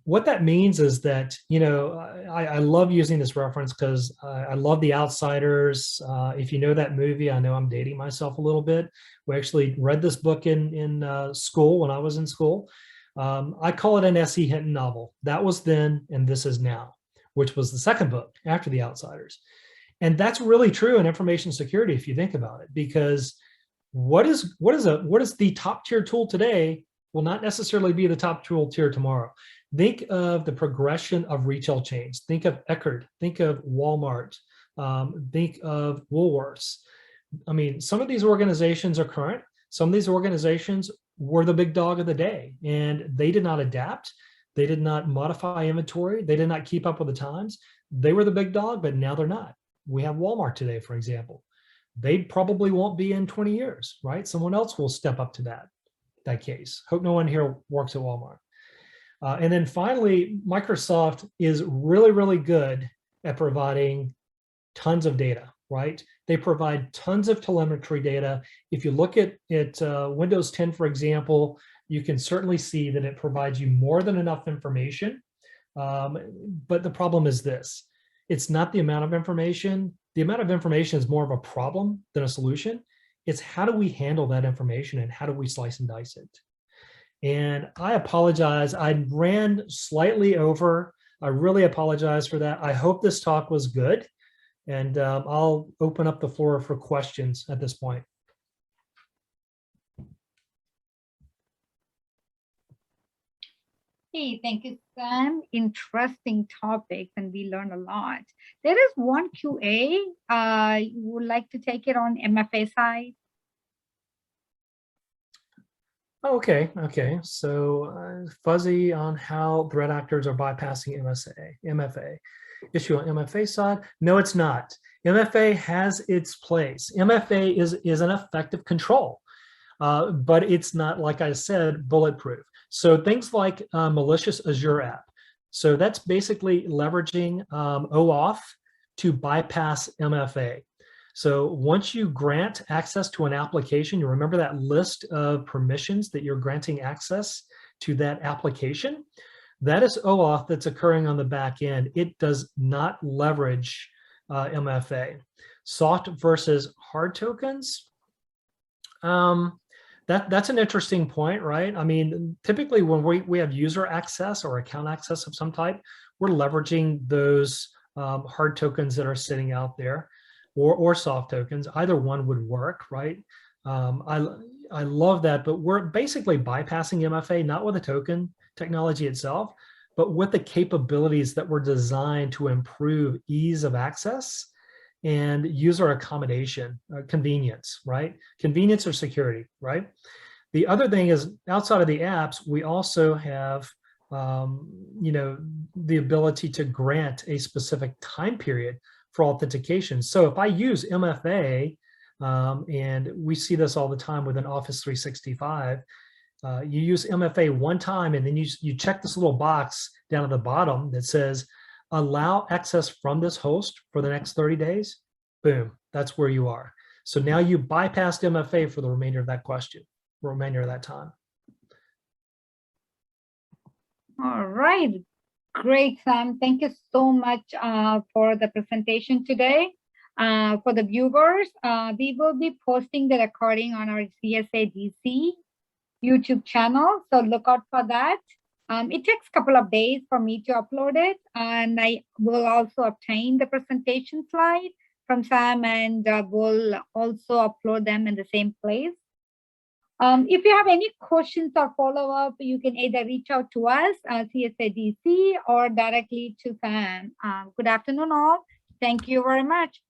What that means is that, I love using this reference because I love The Outsiders. If you know that movie, I know I'm dating myself a little bit. We actually read this book in school when I was in school. I call it an S.E. Hinton novel. That was then, and this is now, which was the second book after The Outsiders. And that's really true in information security if you think about it, because what is the top tier tool today will not necessarily be the top tool tier tomorrow. Think of the progression of retail chains. Think of Eckerd, think of Walmart, think of Woolworths. I mean, some of these organizations are current. Some of these organizations were the big dog of the day, and they did not adapt. They did not modify inventory. They did not keep up with the times. They were the big dog, but now they're not. We have Walmart today, for example. They probably won't be in 20 years, right? Someone else will step up to that case. Hope no one here works at Walmart. And then finally, Microsoft is really, really good at providing tons of data, right? They provide tons of telemetry data. If you look at Windows 10, for example, you can certainly see that it provides you more than enough information. But the problem is this. It's not the amount of information. The amount of information is more of a problem than a solution. It's how do we handle that information and how do we slice and dice it? And I apologize. I ran slightly over. I really apologize for that. I hope this talk was good. And I'll open up the floor for questions at this point. Hey, thank you, Sam. Interesting topics, and we learned a lot. There is one QA. You would like to take it on MFA side? Okay. So fuzzy on how threat actors are bypassing MFA. Issue on MFA side? No, it's not. MFA has its place. MFA is an effective control, but it's not, like I said, bulletproof. So things like malicious Azure app. So that's basically leveraging OAuth to bypass MFA. So once you grant access to an application, you remember that list of permissions that you're granting access to that application. That is OAuth that's occurring on the back end. It does not leverage MFA. Soft versus hard tokens. That's an interesting point, right? I mean, typically when we have user access or account access of some type, we're leveraging those hard tokens that are sitting out there, or soft tokens. Either one would work, right? I love that, but we're basically bypassing MFA, not with the token technology itself, but with the capabilities that were designed to improve ease of access and user accommodation, convenience, right? Convenience or security, right? The other thing is, outside of the apps, we also have, the ability to grant a specific time period for authentication. So if I use MFA, and we see this all the time within Office 365, you use MFA one time, and then you check this little box down at the bottom that says, allow access from this host for the next 30 days. Boom, that's where you are. So now you bypassed MFA for the remainder of that question, remainder of that time. All right, great, Sam. Thank you so much for the presentation today. For the viewers, we will be posting the recording on our CSA DC YouTube channel, so look out for that. It takes a couple of days for me to upload it, and I will also obtain the presentation slide from Sam, and will also upload them in the same place. If you have any questions or follow-up, you can either reach out to us, CSADC, or directly to Sam. Good afternoon, all. Thank you very much.